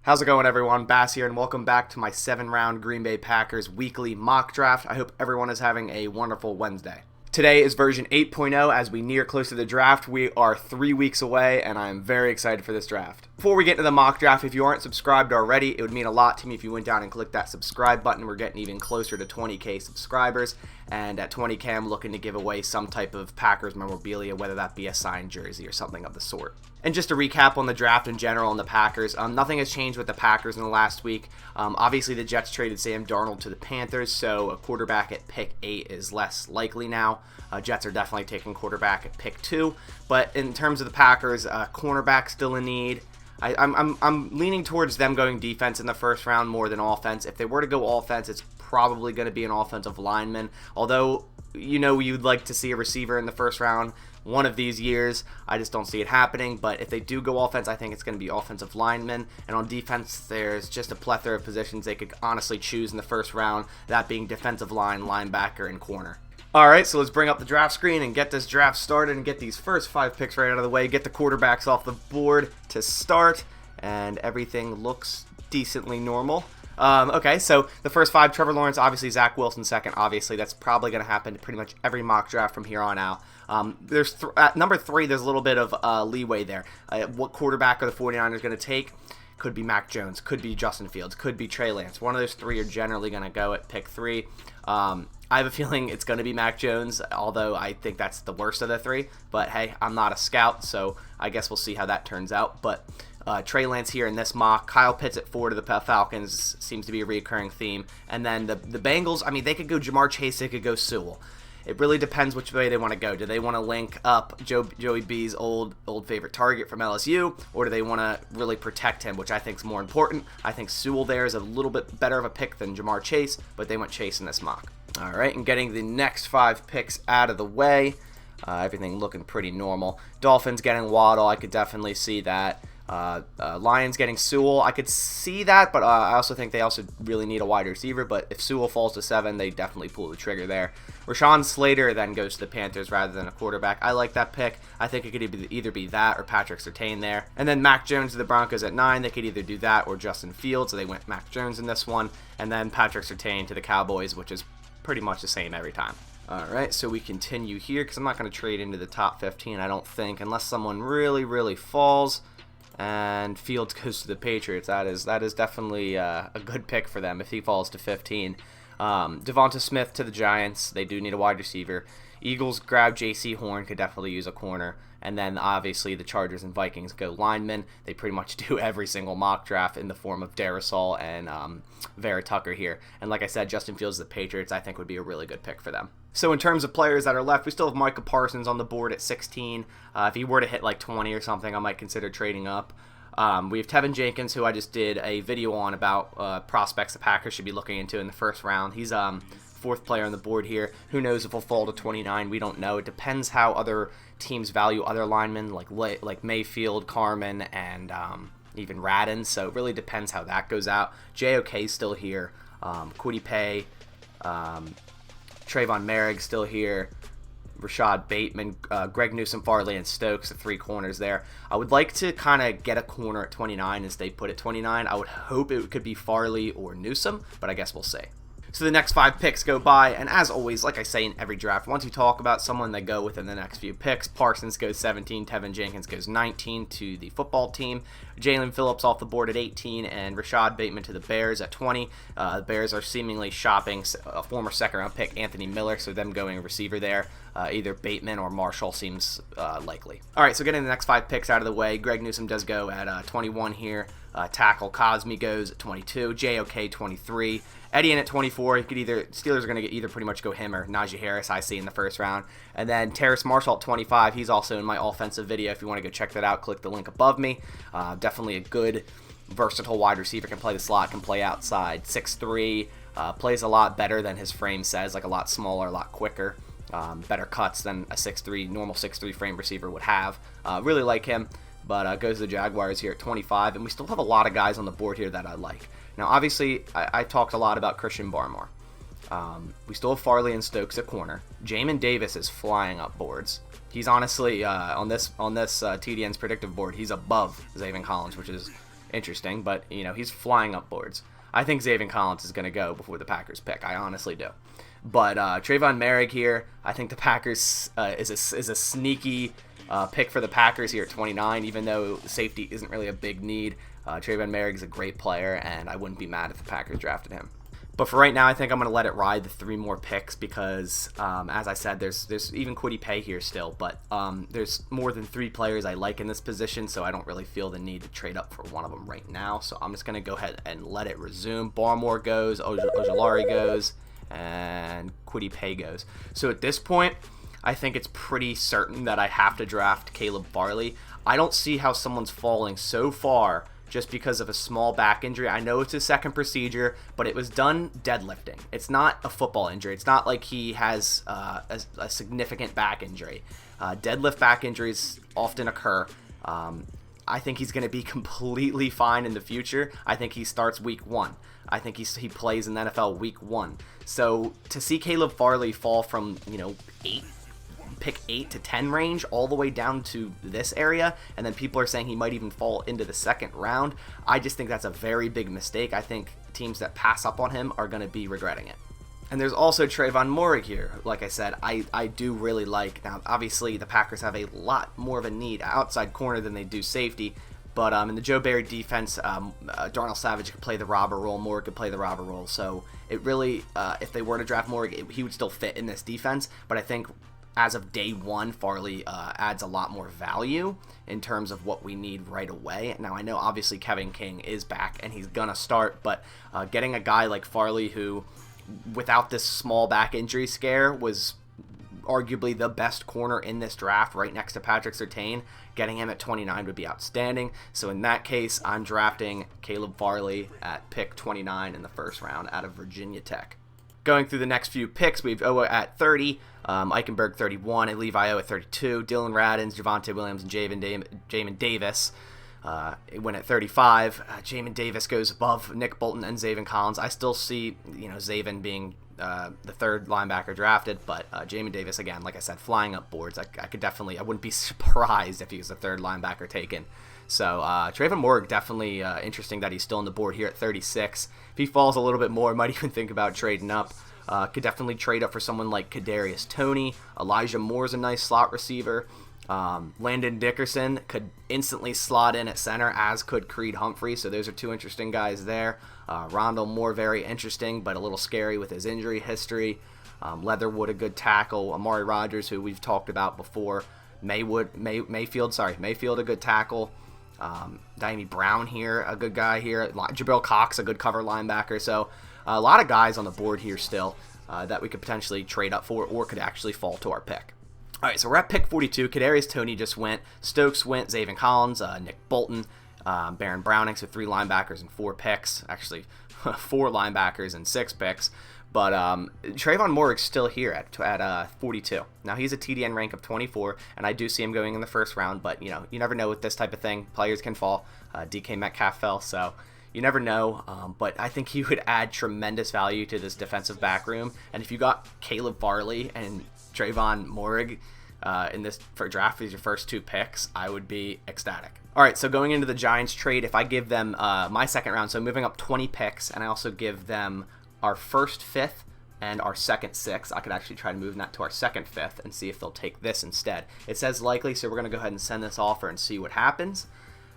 How's it going, everyone? Bass here, and welcome back to my 7-round Green Bay Packers weekly mock draft. I hope everyone is having a wonderful Wednesday. Today is version 8.0 as we near close to the draft. We are 3 weeks away, and I'm very excited for this draft. Before we get into the mock draft, if you aren't subscribed already, it would mean a lot to me if you went down and clicked that subscribe button. We're getting even closer to 20K subscribers, and at 20K, I'm looking to give away some type of Packers memorabilia, whether that be a signed jersey or something of the sort. And just to recap on the draft in general and the Packers, nothing has changed with the Packers in the last week. Obviously, the Jets traded Sam Darnold to the Panthers, so a quarterback at pick 8 is less likely now. Jets are definitely taking quarterback at pick 2. But in terms of the Packers, cornerback still in need. I'm leaning towards them going defense in the first round more than offense. If they were to go offense, it's probably going to be an offensive lineman. Although, you know, you'd like to see a receiver in the first round one of these years. I just don't see it happening. But if they do go offense, I think it's going to be offensive linemen. And on defense, there's just a plethora of positions they could honestly choose in the first round, that being defensive line, linebacker, and corner. Alright, so let's bring up the draft screen and get this draft started and get these first 5 picks right out of the way, get the quarterbacks off the board to start, and everything looks decently normal. Okay, so the first 5, Trevor Lawrence, obviously Zach Wilson second, obviously. That's probably going to happen to pretty much every mock draft from here on out. At number 3, there's a little bit of leeway there. What quarterback are the 49ers going to take? Could be Mac Jones, could be Justin Fields, could be Trey Lance. One of those 3 are generally going to go at pick 3. I have a feeling it's going to be Mac Jones, although I think that's the worst of the 3. But hey, I'm not a scout, so I guess we'll see how that turns out. But Trey Lance here in this mock. Kyle Pitts at 4 to the Falcons seems to be a recurring theme. And then the Bengals, I mean, they could go Jamar Chase, they could go Sewell. It really depends which way they want to go. Do they want to link up Joey B's old favorite target from LSU, or do they want to really protect him, which I think is more important? I think Sewell there is a little bit better of a pick than Jamar Chase, but they went Chase in this mock. All right, and getting the next 5 picks out of the way, everything looking pretty normal. Dolphins getting Waddle, I could definitely see that. Lions getting Sewell, I could see that, but I also think they also really need a wide receiver. But if Sewell falls to 7, they definitely pull the trigger there. Rashawn Slater then goes to the Panthers rather than a quarterback. I like that pick. I think it could either be that or Patrick Surtain there. And then Mac Jones to the Broncos at 9. They could either do that or Justin Fields, so they went Mac Jones in this one. And then Patrick Surtain to the Cowboys, which is pretty much the same every time. Alright, so we continue here because I'm not going to trade into the top 15, I don't think, unless someone really, really falls. And Fields goes to the Patriots. That is definitely a good pick for them if he falls to 15. Devonta Smith to the Giants. They do need a wide receiver. Eagles grab J.C. Horn, could definitely use a corner. And then obviously the Chargers and Vikings go linemen. They pretty much do every single mock draft in the form of Darrisaw and Vera Tucker here. And like I said, Justin Fields to the Patriots I think would be a really good pick for them. So in terms of players that are left, we still have Micah Parsons on the board at 16. If he were to hit like 20 or something, I might consider trading up. We have Tevin Jenkins, who I just did a video on about prospects the Packers should be looking into in the first round. He's 4th player on the board here. Who knows if he'll fall to 29? We don't know. It depends how other teams value other linemen like Mayfield, Carmen, and even Radin. So it really depends how that goes out. JOK's still here. Kwity Paye, Trayvon Morrig still here. Rashad Bateman, Greg Newsome, Farley, and Stokes, the 3 corners there. I would like to kind of get a corner at 29 as they put it 29. I would hope it could be Farley or Newsome, but I guess we'll see. So the next 5 picks go by, and as always, like I say in every draft, once you talk about someone, they go within the next few picks. Parsons goes 17, Tevin Jenkins goes 19 to the football team, Jalen Phillips off the board at 18, and Rashad Bateman to the Bears at 20. The Bears are seemingly shopping a former second-round pick, Anthony Miller, so them going receiver there. Either Bateman or Marshall seems likely. All right, so getting the next 5 picks out of the way, Greg Newsome does go at 21 here. Tackle Cosme goes at 22, JOK 23, Etienne at 24. Steelers are going to get either pretty much go him or Najee Harris, I see in the first round. And then Terrace Marshall at 25. He's also in my offensive video. If you want to go check that out, click the link above me. Definitely a good, versatile wide receiver. Can play the slot, can play outside. 6'3", plays a lot better than his frame says, like a lot smaller, a lot quicker. Better cuts than a 6'3", normal 6'3" frame receiver would have. Really like him. But goes to the Jaguars here at 25, and we still have a lot of guys on the board here that I like. Now, obviously, I talked a lot about Christian Barmore. We still have Farley and Stokes at corner. Jamin Davis is flying up boards. He's honestly, on this TDN's predictive board, he's above Zaven Collins, which is interesting, but, he's flying up boards. I think Zaven Collins is going to go before the Packers pick. I honestly do. But Trayvon Morrig here, I think the Packers is a sneaky pick for the Packers here at 29, even though safety isn't really a big need. Trayvon Morrig is a great player, and I wouldn't be mad if the Packers drafted him. But for right now, I think I'm going to let it ride the 3 more picks because, as I said, there's even Kwity Paye here still. But there's more than 3 players I like in this position, so I don't really feel the need to trade up for one of them right now. So I'm just going to go ahead and let it resume. Barmore goes, Ojulari goes, and Kwity Paye goes. So at this point, I think it's pretty certain that I have to draft Caleb Farley. I don't see how someone's falling so far just because of a small back injury. I know it's a second procedure, but it was done deadlifting. It's not a football injury. It's not like he has a significant back injury. Deadlift back injuries often occur. I think he's going to be completely fine in the future. I think he starts week 1. I think he plays in the NFL week 1. So to see Caleb Farley fall from, pick 8 to 10 range all the way down to this area, and then people are saying he might even fall into the second round, I just think that's a very big mistake. I think teams that pass up on him are going to be regretting it. And there's also Trayvon Morrig here. Like I said, I do really like. Now, obviously, the Packers have a lot more of a need outside corner than they do safety, but in the Joe Barry defense, Darnell Savage could play the robber role, Morrig could play the robber role, so it really, if they were to draft Morrig, he would still fit in this defense, but I think as of day 1, Farley adds a lot more value in terms of what we need right away. Now, I know obviously Kevin King is back and he's going to start, but getting a guy like Farley who, without this small back injury scare, was arguably the best corner in this draft right next to Patrick Surtain, getting him at 29 would be outstanding. So in that case, I'm drafting Caleb Farley at pick 29 in the first round out of Virginia Tech. Going through the next few picks, we have Owa at 30, Eichenberg 31, and Levi O at 32, Dylan Radins, Javonte Williams, and Jamin Davis. It went at 35. Jamin Davis goes above Nick Bolton and Zaven Collins. I still see, Zaven being the 3rd linebacker drafted, but Jamin Davis, again, like I said, flying up boards. I wouldn't be surprised if he was the 3rd linebacker taken. So Trayvon Morrig, definitely interesting that he's still on the board here at 36. If he falls a little bit more, might even think about trading up. Could definitely trade up for someone like Kadarius Toney. Elijah Moore's a nice slot receiver. Landon Dickerson could instantly slot in at center, as could Creed Humphrey. So those are 2 interesting guys there. Rondell Moore, very interesting, but a little scary with his injury history. Leatherwood, a good tackle. Amari Rodgers, who we've talked about before. Mayfield, a good tackle. Diami Brown here, a good guy here. Jabril Cox, a good cover linebacker. So a lot of guys on the board here still that we could potentially trade up for or could actually fall to our pick. All right, so we're at pick 42. Kadarius Toney just went. Stokes went. Zaven Collins, Nick Bolton, Baron Browning, so 3 linebackers and 4 picks. Actually, 4 linebackers and 6 picks. But Trayvon Morrig's still here at 42. Now, he's a TDN rank of 24, and I do see him going in the first round. But, you never know with this type of thing. Players can fall. DK Metcalf fell, so you never know. But I think he would add tremendous value to this defensive back room. And if you got Caleb Farley and Trayvon Morrig in this for draft as your first 2 picks, I would be ecstatic. All right, so going into the Giants trade, if I give them my second round, so moving up 20 picks, and I also give them our first 5th and our second 6th. I could actually try to move that to our second 5th and see if they'll take this instead. It says likely, so we're going to go ahead and send this offer and see what happens.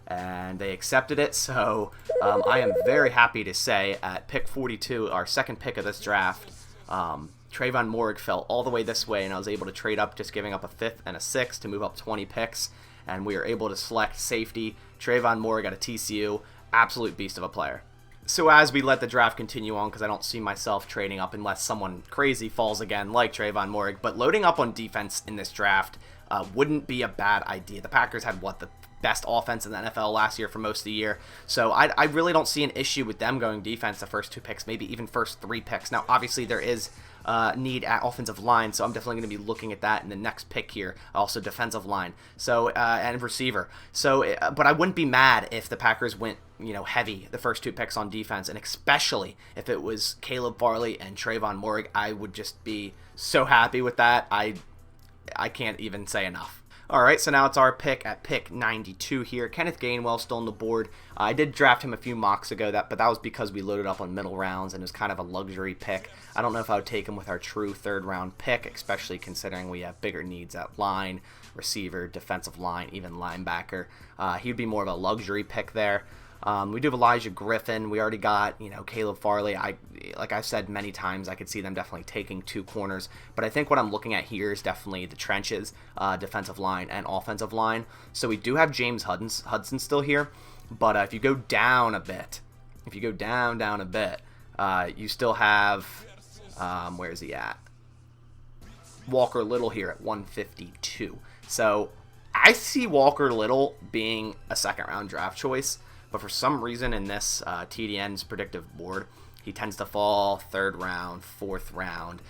And they accepted it, so I am very happy to say at pick 42, our second pick of this draft, Trayvon Morrig fell all the way this way, and I was able to trade up, just giving up a 5th and a 6th to move up 20 picks, and we were able to select safety. Trayvon Morrig at a TCU, absolute beast of a player. So as we let the draft continue on, because I don't see myself trading up unless someone crazy falls again like Trayvon Morrig, but loading up on defense in this draft wouldn't be a bad idea. The Packers had, the best offense in the NFL last year for most of the year, so I really don't see an issue with them going defense the first 2 picks, maybe even first 3 picks. Now, obviously, there is need at offensive line, so I'm definitely going to be looking at that in the next pick here. Also defensive line, so and receiver. So, but I wouldn't be mad if the Packers went heavy the first 2 picks on defense, and especially if it was Caleb Farley and Trayvon Morrig. I would just be so happy with that. I can't even say enough. All right, so now it's our pick at pick 92 here. Kenneth Gainwell still on the board. I did draft him a few mocks ago, but that was because we loaded up on middle rounds and it was kind of a luxury pick. I don't know if I would take him with our true third-round pick, especially considering we have bigger needs at line, receiver, defensive line, even linebacker. He would be more of a luxury pick there. We do have Elijah Griffin. We already got, Caleb Farley. Like I've said many times, I could see them definitely taking 2 corners. But I think what I'm looking at here is definitely the trenches, defensive line and offensive line. So we do have James Hudson still here. But if you go down a bit, you still have, where is he at? Walker Little here at 152. So I see Walker Little being a second-round draft choice. But for some reason in this TDN's predictive board, he tends to fall 3rd round, 4th round.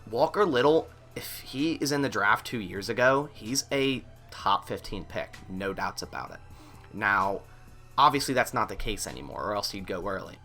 Walker Little, if he is in the draft 2 years ago, he's a top 15 pick, no doubts about it. Now, obviously that's not the case anymore, or else he'd go early.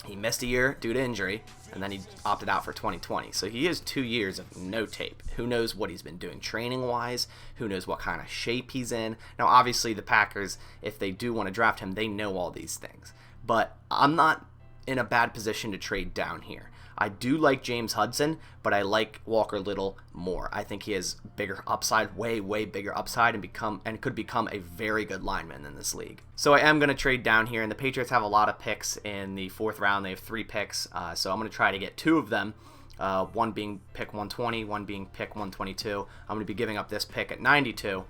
He missed a year due to injury, and then he opted out for 2020. So he has 2 years of no tape. Who knows what he's been doing training-wise? Who knows what kind of shape he's in? Now, obviously, the Packers, if they do want to draft him, they know all these things. But I'm not in a bad position to trade down here. I do like James Hudson, but I like Walker Little more. I think he has bigger upside, way bigger upside, and could become a very good lineman in this league. So I am going to trade down here, and the Patriots have a lot of picks in the 4th round. They have 3 picks, so I'm going to try to get 2 of them, one being pick 120, one being pick 122. I'm going to be giving up this pick at 92,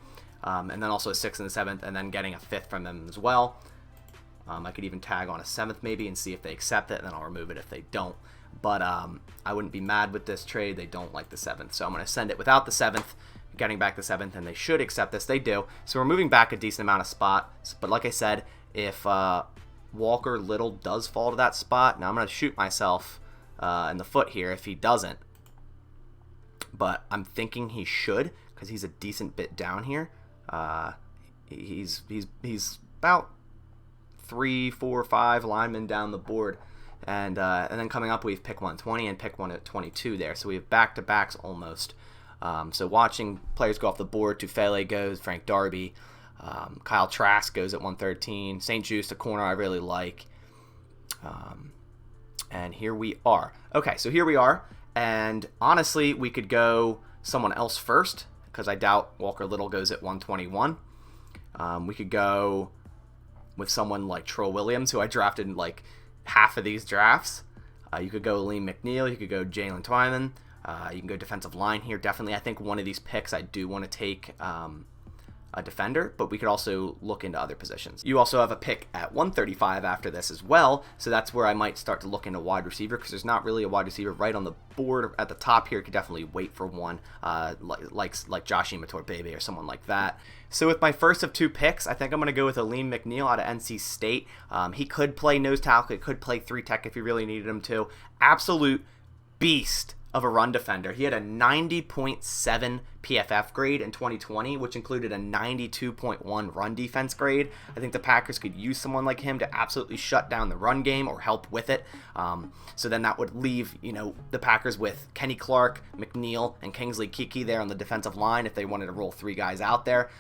and then also a 6th and a 7th, and then getting a 5th from them as well. I could even tag on a 7th maybe and see if they accept it, and then I'll remove it if they don't. But I wouldn't be mad with this trade. They don't like the 7th. So I'm going to send it without the 7th, getting back the 7th, and they should accept this. They do. So we're moving back a decent amount of spots. But like I said, if Walker Little does fall to that spot, now I'm going to shoot myself in the foot here if he doesn't. But I'm thinking he should because he's a decent bit down here. He's about 3, 4, 5 linemen down the board. And then coming up, we have pick 120 and pick 122 there. So we have back-to-backs almost. So watching players go off the board, Tufele goes, Frank Darby, Kyle Trask goes at 113, St. Juste, a corner I really like. And here we are. Okay, so here we are. And honestly, we could go someone else first because I doubt Walker Little goes at 121. We could go with someone like Troy Williams, who I drafted in like half of these drafts. You could go Elene Mcneil, you could go Jalen Twyman, you can go defensive line here. Definitely, I think one of these picks I do want to take a defender, but we could also look into other positions. You also have a pick at 135 after this as well, so that's where I might start to look into wide receiver because there's not really a wide receiver right on the board at the top here. You could definitely wait for one like Josh Imatorbhebhe or someone like that. So with my first of 2 picks, I think I'm going to go with Elene Mcneil out of NC State. He could play nose tackle, he could play 3 tech if you really needed him to. Absolute beast of a run defender. He had a 90.7 PFF grade in 2020, which included a 92.1 run defense grade. I think the Packers could use someone like him to absolutely shut down the run game or help with it. So then that would leave, the Packers with Kenny Clark, McNeil, and Kingsley Kiki there on the defensive line if they wanted to roll 3 guys out there.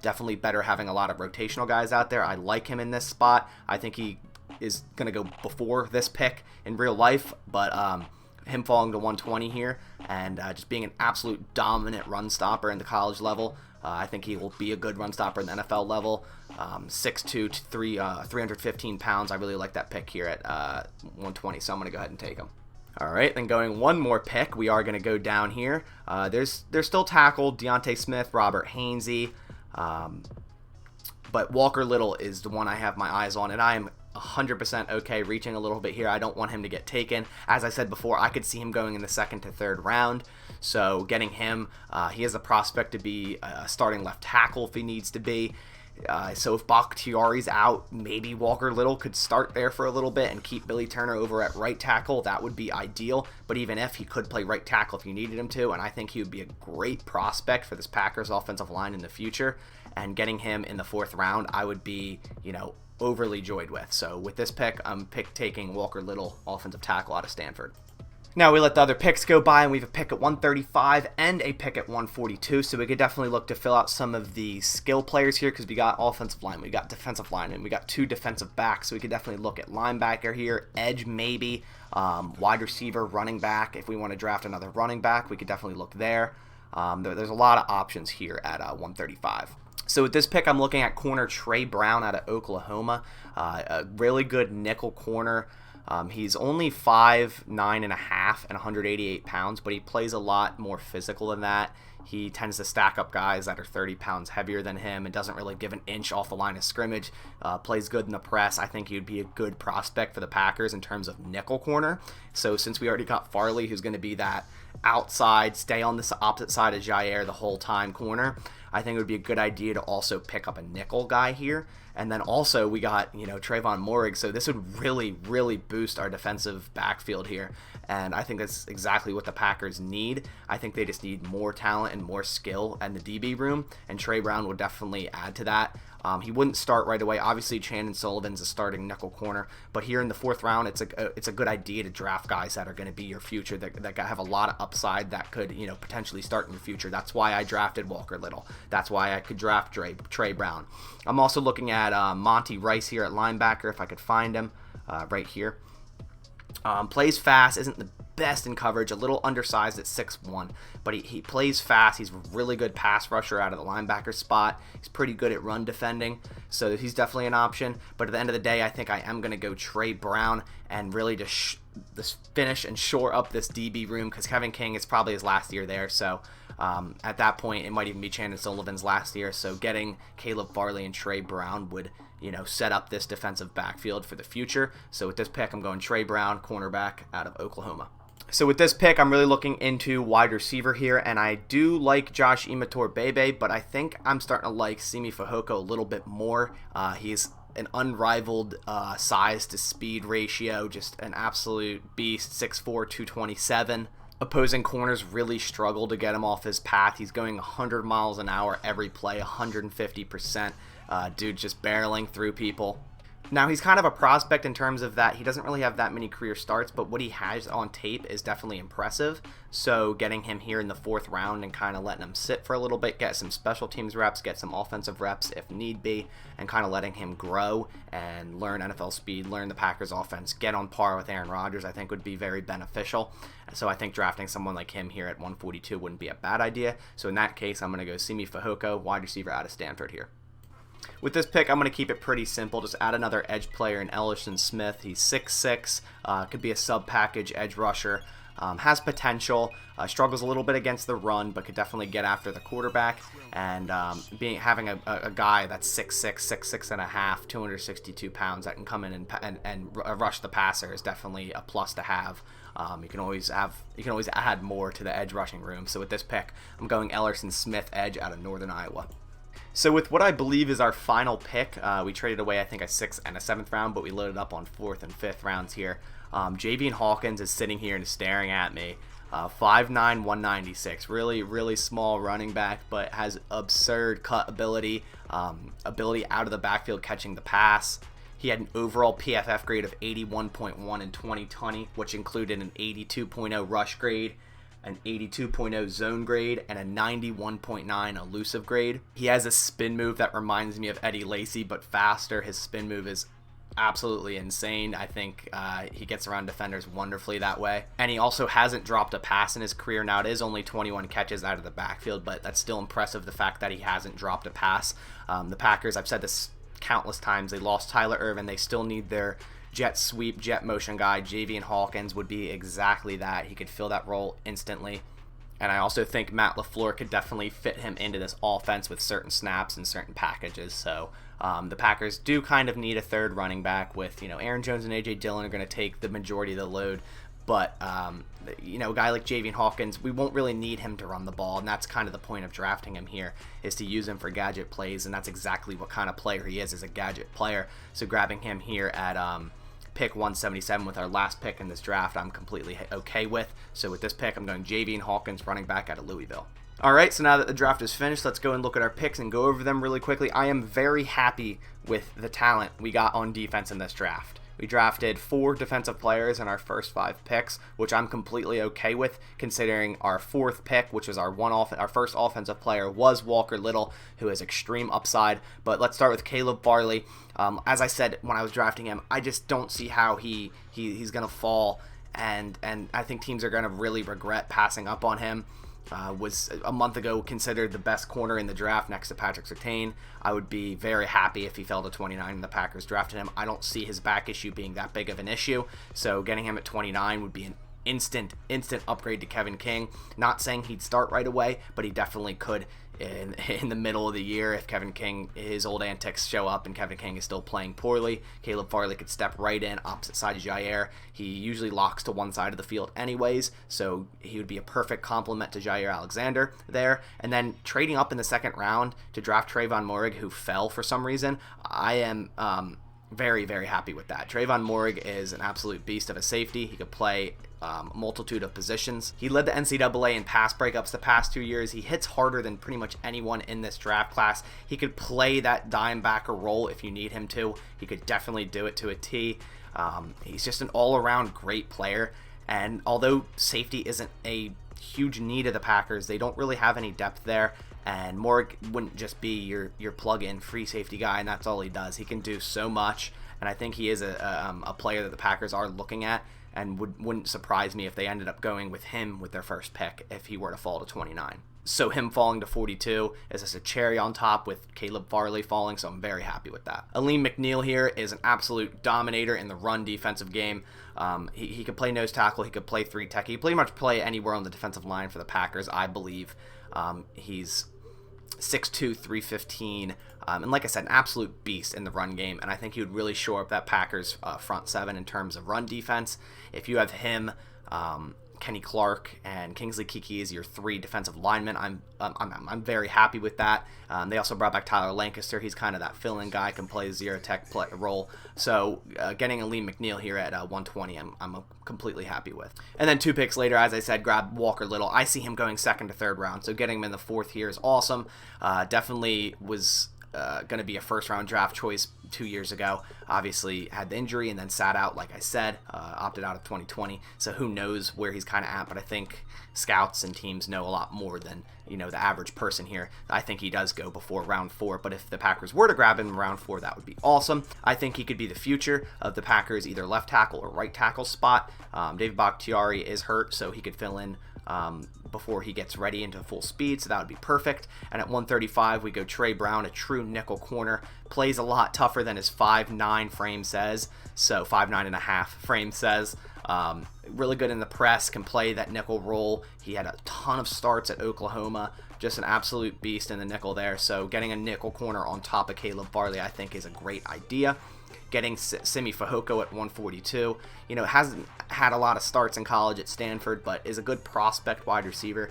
Definitely better having a lot of rotational guys out there. I like him in this spot. I think he is going to go before this pick in real life, but him falling to 120 here and just being an absolute dominant run stopper in the college level. I think he will be a good run stopper in the NFL level. 6'2", 315 pounds. I really like that pick here at 120, so I'm going to go ahead and take him. All right, then going one more pick, we are going to go down here. There's still tackle, Deontay Smith, Robert Hainsey, but Walker Little is the one I have my eyes on, and I am 100% okay reaching a little bit here. I don't want him to get taken. As I said before, I could see him going in the 2nd to 3rd round. So getting him, he has a prospect to be a starting left tackle if he needs to be. So if Bakhtiari's out, maybe Walker Little could start there for a little bit and keep Billy Turner over at right tackle. That would be ideal. But even if he could play right tackle if you needed him to, and I think he would be a great prospect for this Packers offensive line in the future. And getting him in the 4th round, I would be, overly joyed with. So with this pick, I'm taking Walker Little, offensive tackle out of Stanford. Now we let the other picks go by, and we have a pick at 135 and a pick at 142, so we could definitely look to fill out some of the skill players here because we got offensive line, we got defensive line, and we got 2 defensive backs, so we could definitely look at linebacker here, edge maybe, wide receiver, running back. If we want to draft another running back, we could definitely look there. There's a lot of options here at 135. So with this pick, I'm looking at corner Trey Brown out of Oklahoma, a really good nickel corner. He's only 5'9" and a half and 188 pounds, but he plays a lot more physical than that. He tends to stack up guys that are 30 pounds heavier than him and doesn't really give an inch off the line of scrimmage. Plays good in the press. I think he'd be a good prospect for the Packers in terms of nickel corner. So since we already got Farley, who's going to be that outside, stay on the opposite side of Jair the whole time corner, I think it would be a good idea to also pick up a nickel guy here. And then also we got, Trayvon Morrig, so this would really, really boost our defensive backfield here. And I think that's exactly what the Packers need. I think they just need more talent and more skill in the DB room, and Trey Brown would definitely add to that. He wouldn't start right away. Obviously, Chandon Sullivan's a starting nickel corner, but here in the 4th round, it's a good idea to draft guys that are going to be your future, that have a lot of upside that could potentially start in your future. That's why I drafted Walker Little. That's why I could draft Trey Brown. I'm also looking at Monty Rice here at linebacker if I could find him right here. Plays fast, isn't the best in coverage, a little undersized at 6'1", but he plays fast. He's a really good pass rusher out of the linebacker spot. He's pretty good at run defending, so he's definitely an option. But at the end of the day, I think I am going to go Trey Brown and really just finish and shore up this DB room, because Kevin King is probably his last year there, so at that point it might even be Chandon Sullivan's last year. So getting Caleb Farley and Trey Brown would set up this defensive backfield for the future. So with this pick, I'm going Trey Brown, cornerback out of Oklahoma. So with this pick, I'm really looking into wide receiver here, and I do like Josh Imatorbhebhe, but I think I'm starting to like Simi Fehoko a little bit more. He's an unrivaled size to speed ratio, just an absolute beast, 6'4", 227. Opposing corners really struggle to get him off his path. He's going 100 miles an hour every play, 150%. Dude just barreling through people. Now, he's kind of a prospect in terms of that he doesn't really have that many career starts, but what he has on tape is definitely impressive. So getting him here in the 4th round and kind of letting him sit for a little bit, get some special teams reps, get some offensive reps if need be, and kind of letting him grow and learn NFL speed, learn the Packers offense, get on par with Aaron Rodgers, I think would be very beneficial. So I think drafting someone like him here at 142 wouldn't be a bad idea. So in that case, I'm going to go Simi Fehoko, wide receiver out of Stanford here. With this pick, I'm going to keep it pretty simple. Just add another edge player in Ellerson Smith. He's 6'6", could be a sub-package edge rusher. Has potential, struggles a little bit against the run, but could definitely get after the quarterback. And having a guy that's 6'6", 6'6 and a half, 262 pounds that can come in and rush the passer is definitely a plus to have. You can always add more to the edge rushing room. So with this pick, I'm going Ellerson Smith, edge out of Northern Iowa. So with what I believe is our final pick, we traded away I think a 6th and a 7th round, but we loaded up on 4th and 5th rounds here. Javian Hawkins is sitting here and staring at me. 5'9", 196, really small running back, but has absurd cut ability, ability out of the backfield catching the pass. He had an overall PFF grade of 81.1 in 2020, which included an 82.0 rush grade, an 82.0 zone grade, and a 91.9 elusive grade. He has a spin move that reminds me of Eddie Lacy, but faster. His spin move is absolutely insane. I think he gets around defenders wonderfully that way. And he also hasn't dropped a pass in his career. Now, it is only 21 catches out of the backfield, but that's still impressive, the fact that he hasn't dropped a pass. The Packers, I've said this countless times, they lost Tyler Ervin. They still need their jet sweep, jet motion guy. Javian Hawkins would be exactly that. He could fill that role instantly. And I also think Matt LaFleur could definitely fit him into this offense with certain snaps and certain packages. So the Packers do kind of need a third running back with, Aaron Jones and A.J. Dillon are going to take the majority of the load. But, a guy like Javian Hawkins, we won't really need him to run the ball. And that's kind of the point of drafting him here, is to use him for gadget plays. And that's exactly what kind of player he is a gadget player. So grabbing him here at pick 177 with our last pick in this draft, I'm completely okay with. So with this pick, I'm going Javian Hawkins, running back out of Louisville. Alright, so now that the draft is finished, let's go and look at our picks and go over them really quickly. I am very happy with the talent we got on defense in this draft. We drafted 4 defensive players in our first 5 picks, which I'm completely okay with, considering our 4th pick, which was our first offensive player, was Walker Little, who has extreme upside. But let's start with Caleb Barley. As I said when I was drafting him, I just don't see how he's going to fall, and I think teams are going to really regret passing up on him. Was a month ago considered the best corner in the draft next to Patrick Surtain. I would be very happy if he fell to 29 and the Packers drafted him. I don't see his back issue being that big of an issue, so getting him at 29 would be an instant upgrade to Kevin King. Not saying he'd start right away, but he definitely could in the middle of the year if Kevin King, his old antics show up and Kevin King is still playing poorly. Caleb Farley could step right in opposite side of Jair. He usually locks to one side of the field anyways, so he would be a perfect complement to Jair Alexander there. And then trading up in the second round to draft Trayvon Morrig, who fell for some reason, I am very, very happy with that. Trayvon Morrig is an absolute beast of a safety. He could play a multitude of positions. He led the NCAA in pass breakups the past 2 years. He hits harder than pretty much anyone in this draft class. He could play that dime backer role if you need him to. He could definitely do it to a T. He's just an all-around great player. And although safety isn't a huge need of the Packers, they don't really have any depth there. And Morrig wouldn't just be your plug-in free safety guy, and that's all he does. He can do so much, and I think he is a player that the Packers are looking at, and wouldn't surprise me if they ended up going with him with their first pick if he were to fall to 29. So him falling to 42 is just a cherry on top with Caleb Farley falling, so I'm very happy with that. Elene Mcneil here is an absolute dominator in the run defensive game. He could play nose tackle, he could play 3-tech, he could pretty much play anywhere on the defensive line for the Packers, I believe. He's 6'2", 315, and like I said, an absolute beast in the run game, and I think he would really shore up that Packers front seven in terms of run defense. If you have him, Kenny Clark, and Kingsley Keke as your 3 defensive linemen, I'm very happy with that. They also brought back Tyler Lancaster. He's kind of that fill-in guy, can play zero tech role. So getting Elene Mcneil here at 120, I'm completely happy with. And then 2 picks later, as I said, grab Walker Little. I see him going 2nd to 3rd round, so getting him in the 4th here is awesome. Definitely was going to be a first-round draft choice 2 years ago. Obviously had the injury and then sat out, like I said, opted out of 2020. So who knows where he's kind of at, but I think scouts and teams know a lot more than, the average person here. I think he does go before round 4, but if the Packers were to grab him in round 4, that would be awesome. I think he could be the future of the Packers, either left tackle or right tackle spot. David Bakhtiari is hurt, so he could fill in before he gets ready into full speed, so that would be perfect. And at 135, we go Trey Brown, a true nickel corner. Plays a lot tougher than his 5'9" frame says, so 5'9.5" frame says. Really good in the press, can play that nickel role. He had a ton of starts at Oklahoma, just an absolute beast in the nickel there. So getting a nickel corner on top of Caleb Barley, I think, is a great idea. Getting Simi Fehoko at 142, hasn't had a lot of starts in college at Stanford, but is a good prospect wide receiver.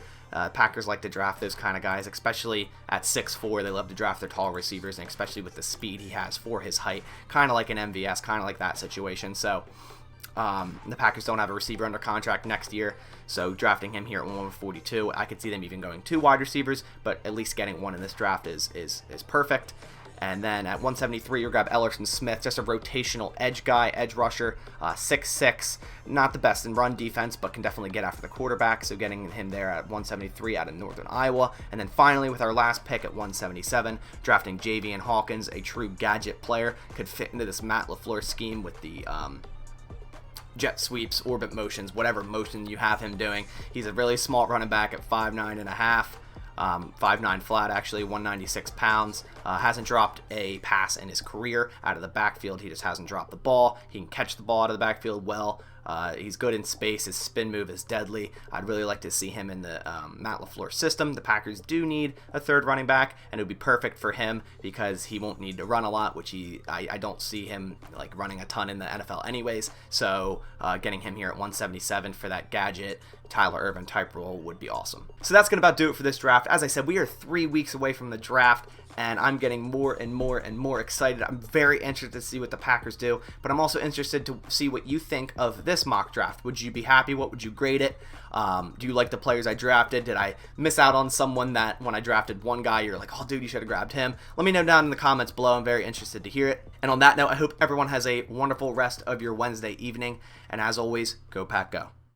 Packers like to draft those kind of guys, especially at 6'4". They love to draft their tall receivers, and especially with the speed he has for his height, kind of like an MVS, kind of like that situation. So the Packers don't have a receiver under contract next year, so drafting him here at 142, I could see them even going 2 wide receivers, but at least getting one in this draft is perfect. And then at 173, you grab Ellerson Smith, just a rotational edge guy, edge rusher, 6'6", not the best in run defense, but can definitely get after the quarterback, so getting him there at 173 out of Northern Iowa. And then finally, with our last pick at 177, drafting Javian Hawkins, a true gadget player, could fit into this Matt LaFleur scheme with the jet sweeps, orbit motions, whatever motion you have him doing. He's a really small running back at 5'9.5". 5'9" flat, actually, 196 pounds. Hasn't dropped a pass in his career out of the backfield. He just hasn't dropped the ball. He can catch the ball out of the backfield well. He's good in space. His spin move is deadly. I'd really like to see him in the Matt LaFleur system. The Packers do need a 3rd running back, and it would be perfect for him because he won't need to run a lot, which I don't see him like running a ton in the NFL anyways. So getting him here at 177 for that gadget Tyler Ervin type role would be awesome. So that's going to about do it for this draft. As I said, we are 3 weeks away from the draft, and I'm getting more and more and more excited. I'm very interested to see what the Packers do, but I'm also interested to see what you think of this mock draft. Would you be happy? What would you grade it? Do you like the players I drafted? Did I miss out on someone that when I drafted one guy, you're like, oh, dude, you should have grabbed him? Let me know down in the comments below. I'm very interested to hear it. And on that note, I hope everyone has a wonderful rest of your Wednesday evening. And as always, go Pack Go.